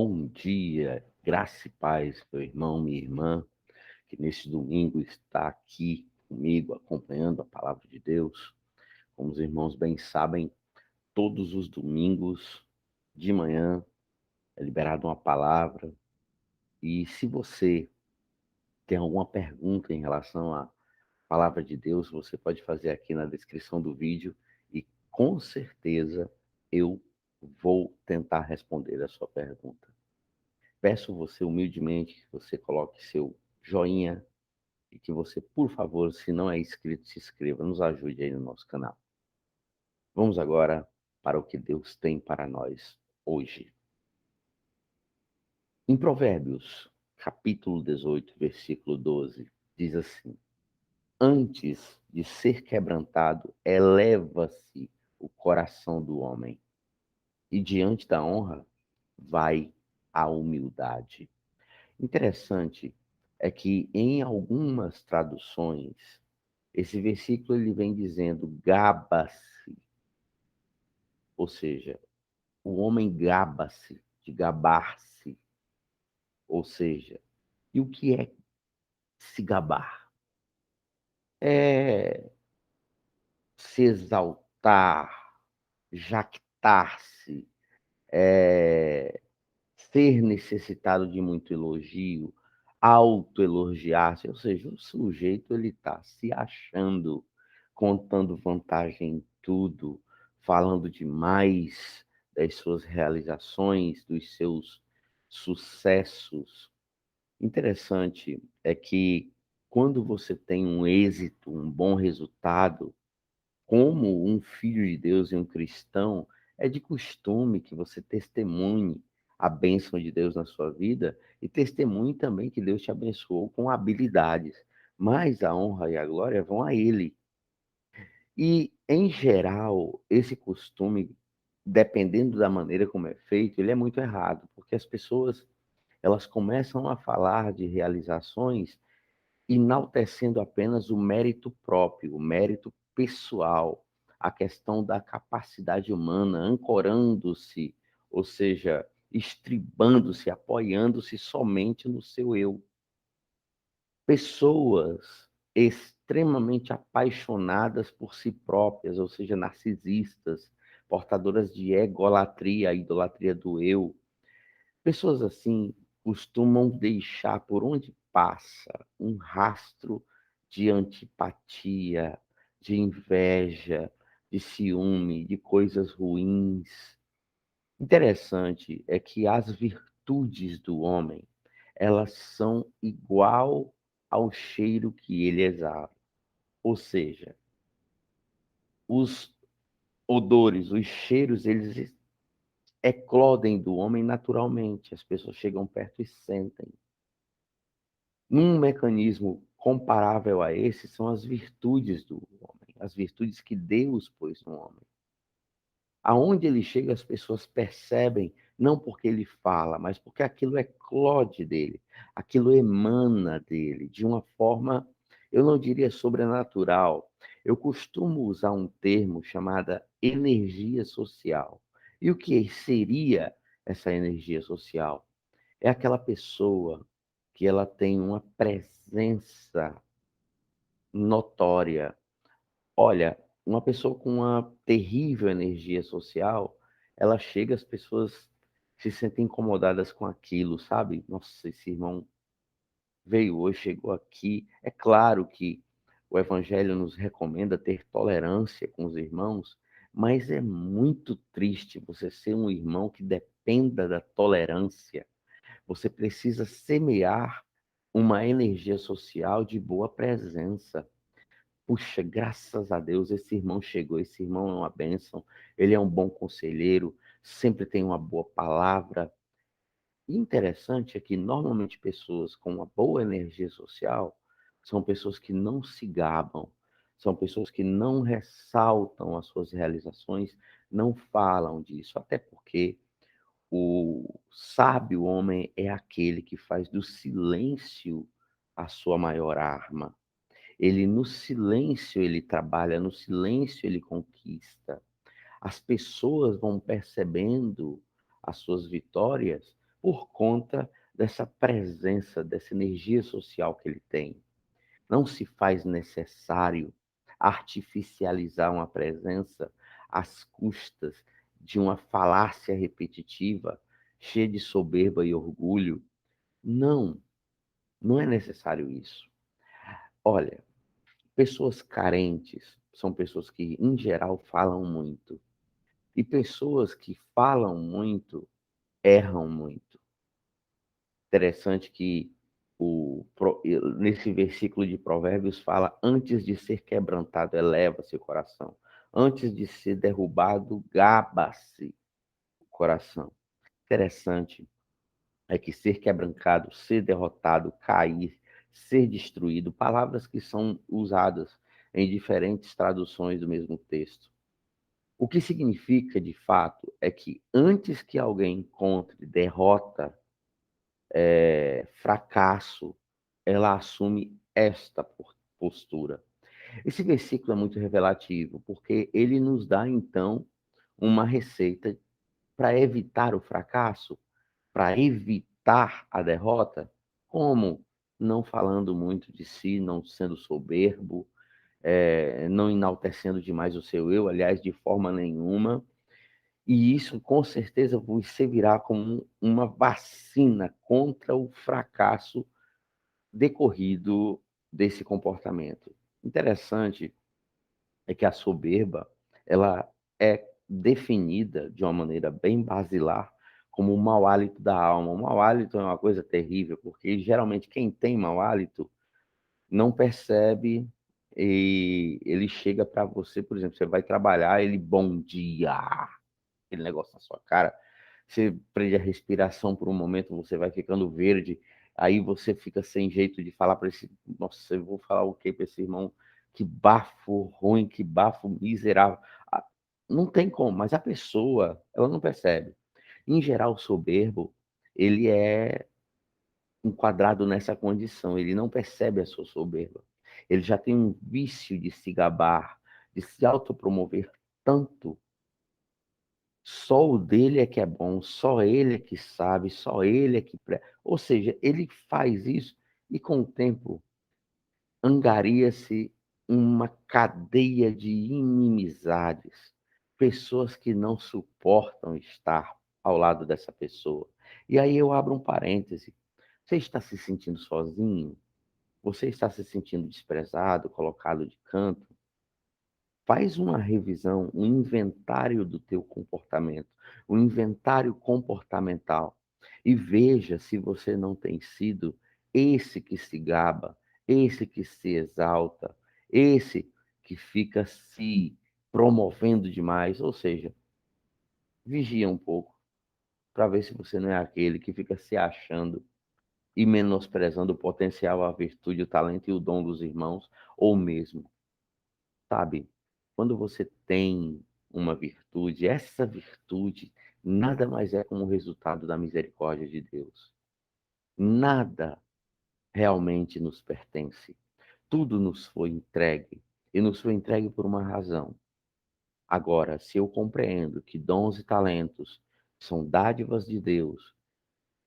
Bom dia, graça e paz, meu irmão, minha irmã, que neste domingo está aqui comigo, acompanhando a palavra de Deus. Como os irmãos bem sabem, todos os domingos de manhã é liberada uma palavra. E se você tem alguma pergunta em relação à palavra de Deus, você pode fazer aqui na descrição do vídeo e com certeza eu vou tentar responder a sua pergunta. Peço você humildemente que você coloque seu joinha e que você, por favor, se não é inscrito, se inscreva, nos ajude aí no nosso canal. Vamos agora para o que Deus tem para nós hoje. Em Provérbios, capítulo 18, versículo 12, diz assim: Antes de ser quebrantado, eleva-se o coração do homem, e diante da honra vai a humildade. Interessante é que em algumas traduções, esse versículo ele vem dizendo gaba-se, ou seja, o homem gaba-se, de gabar-se, ou seja, e o que é se gabar? É se exaltar, jactar-se, é ser necessitado de muito elogio, autoelogiar-se, ou seja, o sujeito ele está se achando, contando vantagem em tudo, falando demais das suas realizações, dos seus sucessos. Interessante é que quando você tem um êxito, um bom resultado, como um filho de Deus e um cristão, é de costume que você testemunhe a bênção de Deus na sua vida e testemunhe também que Deus te abençoou com habilidades, mas a honra e a glória vão a Ele. E, em geral, esse costume, dependendo da maneira como é feito, ele é muito errado, porque as pessoas elas começam a falar de realizações enaltecendo apenas o mérito próprio, o mérito pessoal, a questão da capacidade humana, ancorando-se, ou seja, estribando-se, apoiando-se somente no seu eu. Pessoas extremamente apaixonadas por si próprias, ou seja, narcisistas, portadoras de egolatria, a idolatria do eu. Pessoas assim costumam deixar por onde passa um rastro de antipatia, de inveja, de ciúme, de coisas ruins. Interessante é que as virtudes do homem, elas são igual ao cheiro que ele exala. Ou seja, os odores, os cheiros, eles eclodem do homem naturalmente. As pessoas chegam perto e sentem. Um mecanismo comparável a esse são as virtudes do homem, as virtudes que Deus pôs no homem. Aonde ele chega, as pessoas percebem, não porque ele fala, mas porque aquilo eclode dele, aquilo emana dele, de uma forma, eu não diria sobrenatural. Eu costumo usar um termo chamado energia social. E o que seria essa energia social? É aquela pessoa que ela tem uma presença notória. Olha, uma pessoa com uma terrível energia social, ela chega, as pessoas se sentem incomodadas com aquilo, sabe? Nossa, esse irmão veio hoje, chegou aqui. É claro que o Evangelho nos recomenda ter tolerância com os irmãos, mas é muito triste você ser um irmão que dependa da tolerância. Você precisa semear uma energia social de boa presença. Puxa, graças a Deus, esse irmão chegou, esse irmão é uma bênção, ele é um bom conselheiro, sempre tem uma boa palavra. E interessante é que, normalmente, pessoas com uma boa energia social são pessoas que não se gabam, são pessoas que não ressaltam as suas realizações, não falam disso, até porque o sábio homem é aquele que faz do silêncio a sua maior arma. Ele no silêncio ele trabalha, no silêncio ele conquista. As pessoas vão percebendo as suas vitórias por conta dessa presença, dessa energia social que ele tem. Não se faz necessário artificializar uma presença às custas de uma falácia repetitiva, cheia de soberba e orgulho. Não, não é necessário isso. Olha, pessoas carentes são pessoas que, em geral, falam muito. E pessoas que falam muito erram muito. Interessante que nesse versículo de Provérbios fala: antes de ser quebrantado, eleva seu coração. Antes de ser derrubado, gaba-se o coração. Interessante é que ser quebrantado, ser derrotado, cair, ser destruído, palavras que são usadas em diferentes traduções do mesmo texto. O que significa, de fato, é que antes que alguém encontre derrota, fracasso, ela assume esta postura. Esse versículo é muito revelativo, porque ele nos dá, então, uma receita para evitar o fracasso, para evitar a derrota. Como? Não falando muito de si, não sendo soberbo, não enaltecendo demais o seu eu, aliás, de forma nenhuma. E isso, com certeza, vos servirá como uma vacina contra o fracasso decorrido desse comportamento. Interessante é que a soberba, ela é definida de uma maneira bem basilar como o mau hálito da alma. O mau hálito é uma coisa terrível, porque geralmente quem tem mau hálito não percebe e ele chega para você, por exemplo, você vai trabalhar, ele bom dia, aquele negócio na sua cara, você prende a respiração por um momento, você vai ficando verde, aí você fica sem jeito de falar para esse, nossa, eu vou falar o quê para esse irmão? Que bafo ruim, que bafo miserável. Ah, não tem como, mas a pessoa, ela não percebe. Em geral, o soberbo, ele é enquadrado nessa condição, ele não percebe a sua soberba. Ele já tem um vício de se gabar, de se autopromover tanto. Só o dele é que é bom, só ele é que sabe, só ele é que ou seja, ele faz isso e com o tempo angaria-se uma cadeia de inimizades, pessoas que não suportam estar ao lado dessa pessoa. E aí eu abro um parêntese. Você está se sentindo sozinho? Você está se sentindo desprezado, colocado de canto? Faz uma revisão, um inventário do teu comportamento, um inventário comportamental e veja se você não tem sido esse que se gaba, esse que se exalta, esse que fica se promovendo demais, ou seja, vigia um pouco para ver se você não é aquele que fica se achando e menosprezando o potencial, a virtude, o talento e o dom dos irmãos, ou mesmo, sabe, quando você tem uma virtude, essa virtude nada mais é como o resultado da misericórdia de Deus. Nada realmente nos pertence. Tudo nos foi entregue e nos foi entregue por uma razão. Agora, se eu compreendo que dons e talentos são dádivas de Deus,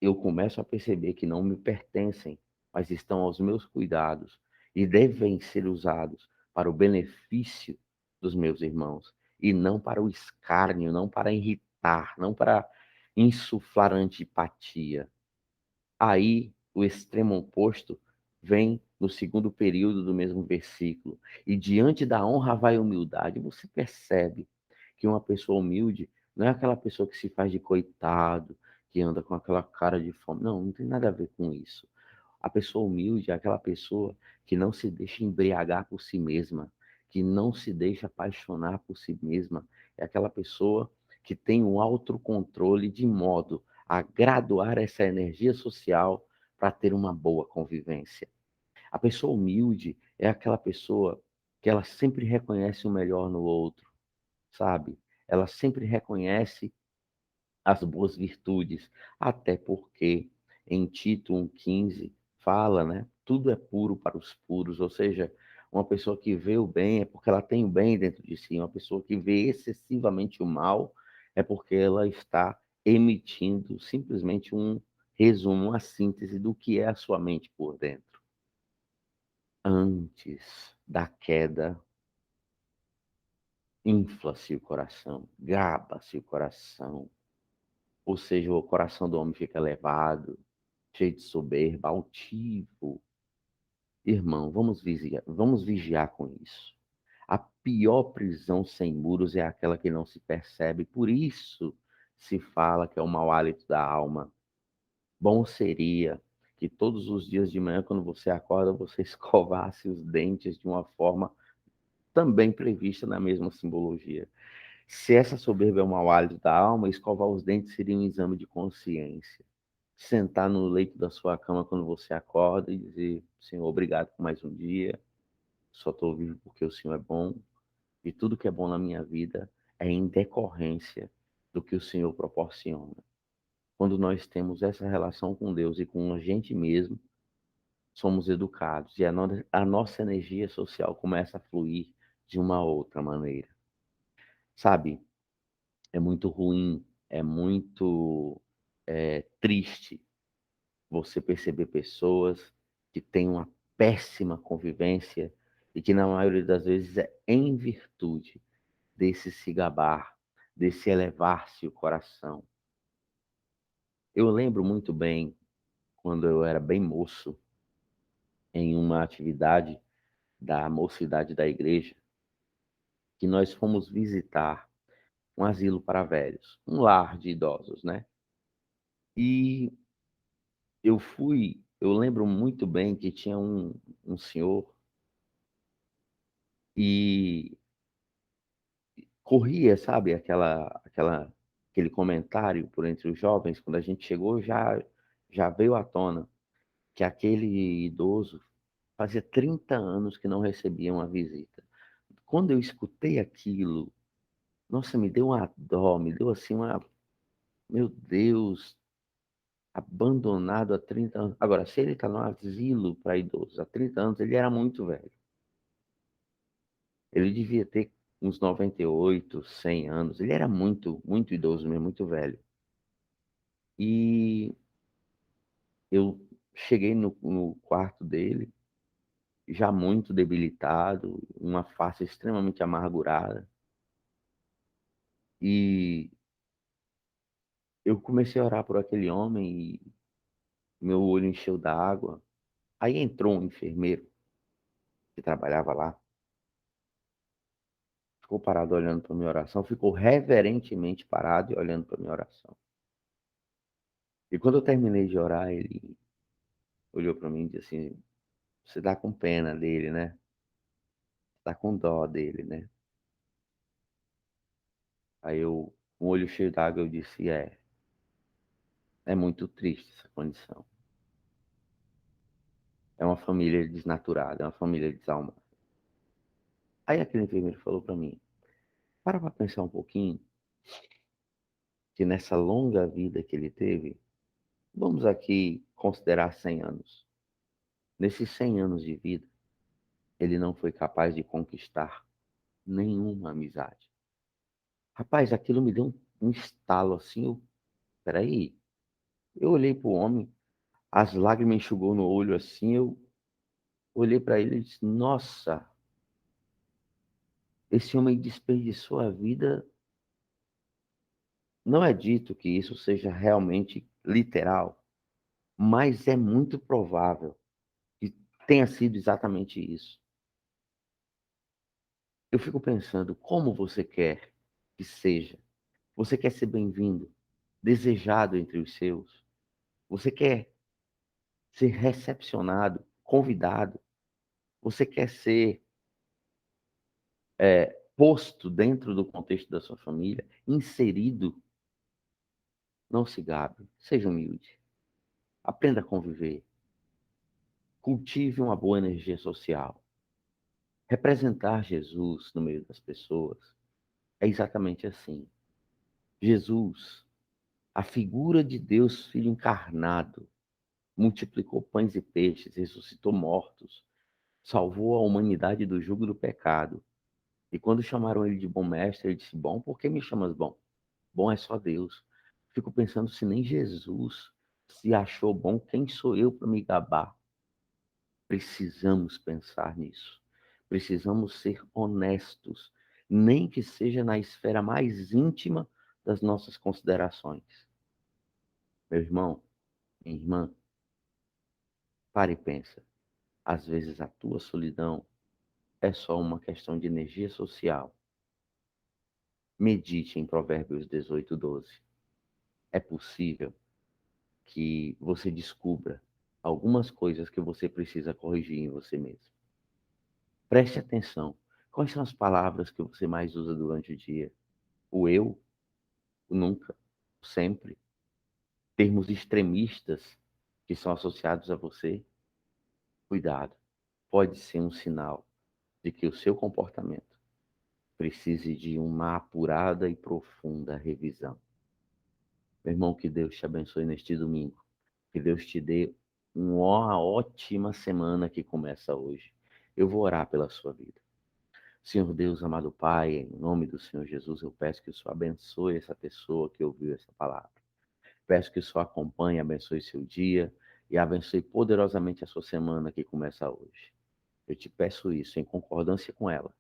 eu começo a perceber que não me pertencem, mas estão aos meus cuidados e devem ser usados para o benefício dos meus irmãos e não para o escárnio, não para irritar, não para insuflar antipatia. Aí o extremo oposto vem no segundo período do mesmo versículo. E diante da honra vai a humildade. Você percebe que uma pessoa humilde não é aquela pessoa que se faz de coitado, que anda com aquela cara de fome. Não, não tem nada a ver com isso. A pessoa humilde é aquela pessoa que não se deixa embriagar por si mesma, que não se deixa apaixonar por si mesma. É aquela pessoa que tem um autocontrole de modo a graduar essa energia social para ter uma boa convivência. A pessoa humilde é aquela pessoa que ela sempre reconhece o melhor no outro, sabe? Ela sempre reconhece as boas virtudes, até porque em Tito 1,15 fala, né? Tudo é puro para os puros, ou seja, uma pessoa que vê o bem é porque ela tem o bem dentro de si, uma pessoa que vê excessivamente o mal é porque ela está emitindo simplesmente resumo, uma síntese do que é a sua mente por dentro. Antes da queda, infla-se o coração, gaba-se o coração, ou seja, o coração do homem fica elevado, cheio de soberba, altivo. Irmão, vamos vigiar com isso. A pior prisão sem muros é aquela que não se percebe, por isso se fala que é o mau hálito da alma. Bom seria que todos os dias de manhã, quando você acorda, você escovasse os dentes de uma forma também prevista na mesma simbologia. Se essa soberba é o mau hálito da alma, escovar os dentes seria um exame de consciência. Sentar no leito da sua cama quando você acorda e dizer: Senhor, obrigado por mais um dia, só estou vivo porque o Senhor é bom, e tudo que é bom na minha vida é em decorrência do que o Senhor proporciona. Quando nós temos essa relação com Deus e com a gente mesmo, somos educados e a nossa energia social começa a fluir de uma outra maneira. Sabe, é muito ruim, é muito triste você perceber pessoas que têm uma péssima convivência e que na maioria das vezes é em virtude desse se gabar, desse elevar-se o coração. Eu lembro muito bem, quando eu era bem moço, em uma atividade da mocidade da igreja, que nós fomos visitar um asilo para velhos, um lar de idosos, né? E eu lembro muito bem que tinha um senhor e corria, sabe, aquele comentário por entre os jovens, quando a gente chegou já veio à tona que aquele idoso fazia 30 anos que não recebia uma visita. Quando eu escutei aquilo, nossa, me deu uma dó, me deu assim uma, meu Deus, abandonado há 30 anos. Agora, se ele está no asilo para idosos há 30 anos, ele era muito velho. Ele devia ter uns 98, 100 anos. Ele era muito, muito idoso mesmo, muito velho. E eu cheguei no quarto dele, já muito debilitado, uma face extremamente amargurada. E eu comecei a orar por aquele homem e meu olho encheu d'água. Aí entrou um enfermeiro que trabalhava lá, ficou parado olhando para minha oração, ficou reverentemente parado e olhando para minha oração. E quando eu terminei de orar, ele olhou para mim e disse assim: Você dá com pena dele, né? Tá com dó dele, né? Aí eu, com o olho cheio d'água, eu disse: é muito triste essa condição. É uma família desnaturada, é uma família desalmada. Aí aquele enfermeiro falou para mim: para pensar um pouquinho que nessa longa vida que ele teve, vamos aqui considerar 100 anos. Nesses 100 anos de vida, ele não foi capaz de conquistar nenhuma amizade. Rapaz, aquilo me deu um estalo assim. Peraí, eu olhei para o homem, as lágrimas enxugou no olho assim. Eu olhei para ele e disse: Nossa, esse homem desperdiçou a vida. Não é dito que isso seja realmente literal, mas é muito provável que tenha sido exatamente isso. Eu fico pensando, como você quer que seja? Você quer ser bem-vindo, desejado entre os seus? Você quer ser recepcionado, convidado? Você quer ser posto dentro do contexto da sua família, inserido? Não se gabe, seja humilde, aprenda a conviver, cultive uma boa energia social. Representar Jesus no meio das pessoas é exatamente assim. Jesus, a figura de Deus Filho encarnado, multiplicou pães e peixes, ressuscitou mortos, salvou a humanidade do jugo do pecado. E quando chamaram ele de bom mestre, ele disse: Bom, por que me chamas bom? Bom é só Deus. Fico pensando se nem Jesus Se achou bom, quem sou eu para me gabar? Precisamos pensar nisso. Precisamos ser honestos, nem que seja na esfera mais íntima das nossas considerações. Meu irmão, minha irmã, pare e pensa. Às vezes a tua solidão é só uma questão de energia social. Medite em Provérbios 18:12. É possível que você descubra algumas coisas que você precisa corrigir em você mesmo. Preste atenção. Quais são as palavras que você mais usa durante o dia? O eu, o nunca, o sempre. Termos extremistas que são associados a você. Cuidado. Pode ser um sinal de que o seu comportamento precise de uma apurada e profunda revisão. Meu irmão, que Deus te abençoe neste domingo. Que Deus te dê uma ótima semana que começa hoje. Eu vou orar pela sua vida. Senhor Deus, amado Pai, em nome do Senhor Jesus, eu peço que o Senhor abençoe essa pessoa que ouviu essa palavra. Peço que o Senhor acompanhe, abençoe seu dia e abençoe poderosamente a sua semana que começa hoje. Eu te peço isso em concordância com ela,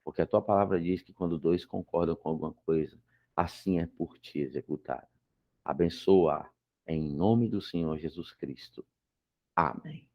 porque a tua palavra diz que quando dois concordam com alguma coisa, assim é por ti executada. Abençoa em nome do Senhor Jesus Cristo. Amém.